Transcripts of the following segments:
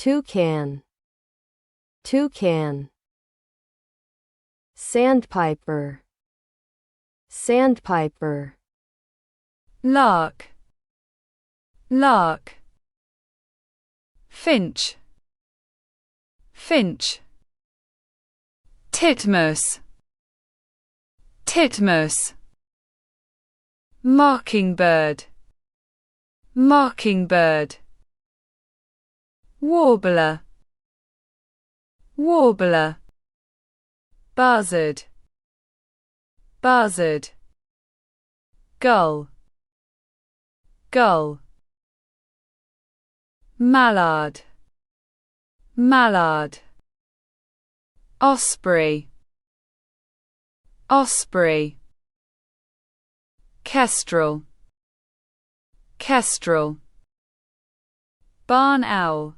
toucan, toucan. Sandpiper, sandpiper. Lark, lark. Finch, finch. Titmouse, titmouse. Mockingbird, mockingbird. Warbler, warbler. Buzzard, buzzard. Gull, gull. Mallard, mallard. Osprey, osprey. Kestrel, kestrel. Barn owl,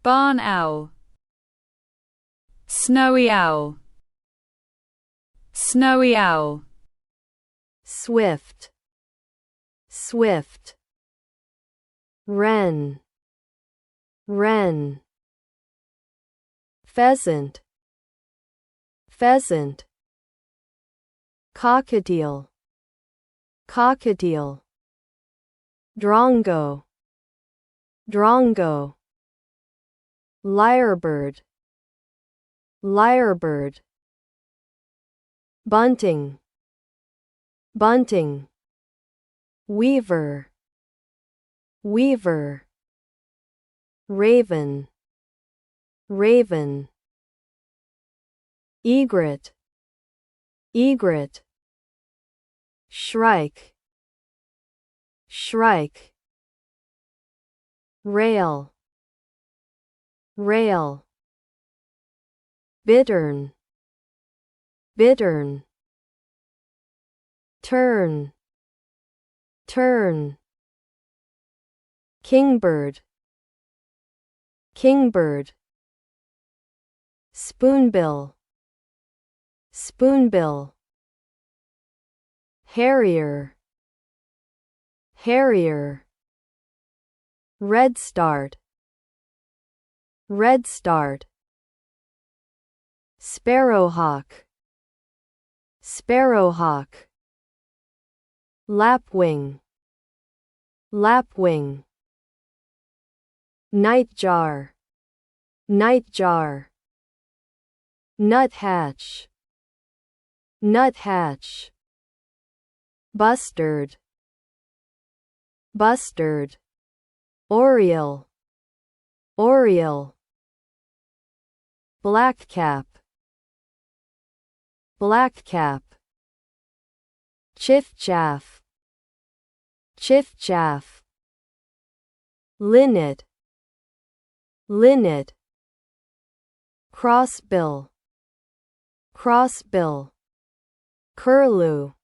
barn owl. Snowy owl, snowy owl. Swift, swift. Wren, wren. Pheasant, pheasant. Cockatiel, cockatiel. Drongo, drongo. Lyrebird, lyrebird. Bunting, bunting. Weaver, weaver. Raven, raven. Egret, egret. Shrike, shrike. Rail, rail. Bittern, bittern. Tern, tern. Kingbird, kingbird. Spoonbill, spoonbill. Harrier, harrier. Redstart, redstart. Sparrowhawk, sparrowhawk. Lapwing, lapwing. Nightjar, nightjar. Nuthatch, nuthatch. Bustard, bustard. Oriole, oriole. Blackcap, blackcap. Chiffchaff, chiffchaff. Linnet, linnet. Crossbill, crossbill. Curlew,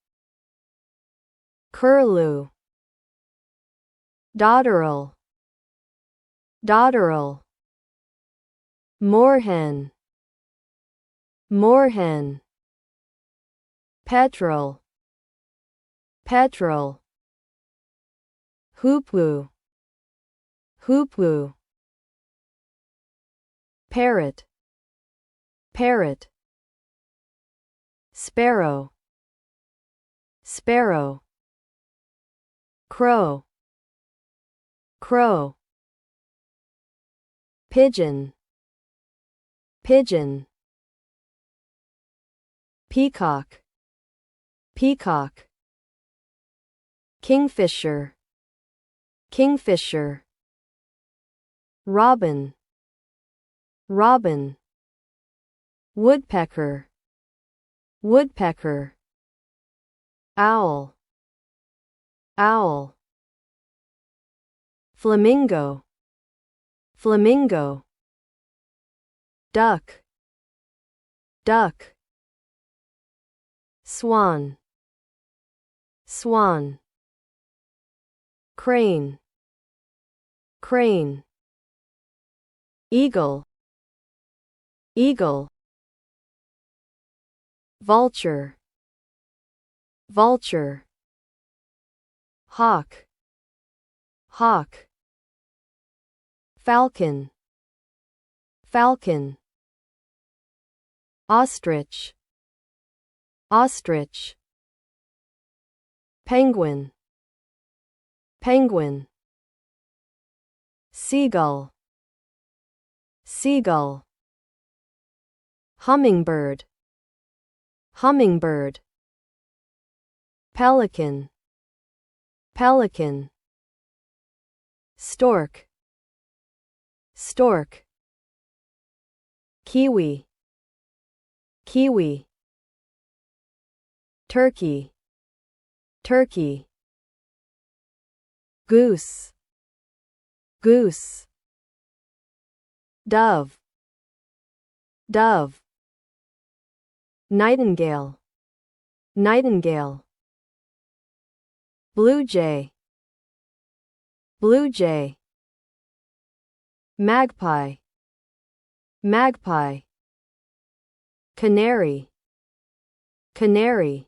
curlew. Dotterel, dotterel. Moorhen, moorhen. Petrel, petrel. Hoopoo, hoopoo. Parrot, parrot. Sparrow, sparrow. Crow, crow. Pigeon, pigeon. Peacock, peacock. Kingfisher, kingfisher. Robin, robin. Woodpecker, woodpecker. Owl, owl. Flamingo, flamingo. Duck, duck. Swan, swan. Crane, crane. Eagle, eagle. Vulture, vulture. Hawk, hawk. falcon, falcon. Ostrich, ostrich. Penguin, penguin. Seagull, seagull. Hummingbird, hummingbird. Pelican, pelican. Stork, stork. Kiwi, kiwi. Turkey, turkey. Goose, goose. Dove, dove. Nightingale, nightingale. Blue jay, blue jay. Magpie, magpie. Canary, canary.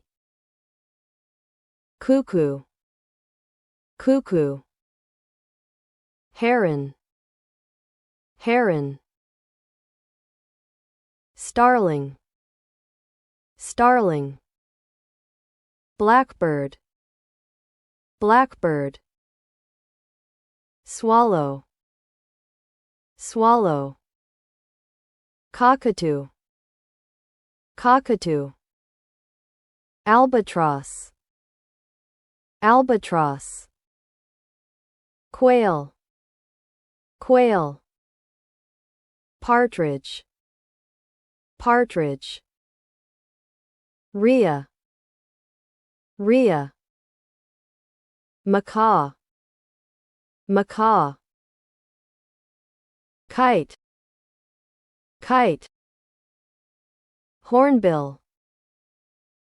Cuckoo, cuckoo. Heron, heron. Starling, starling. Blackbird, blackbird. Swallow, swallow. Cockatoo, cockatoo. Albatross, albatross. Quail, quail. Partridge, partridge. Rhea, rhea. Macaw, macaw. Kite, kite. Hornbill,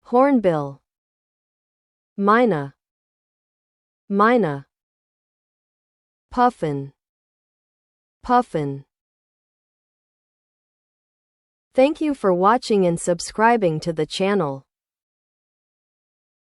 hornbill. Myna, myna. Puffin, puffin. Thank you for watching and subscribing to the channel.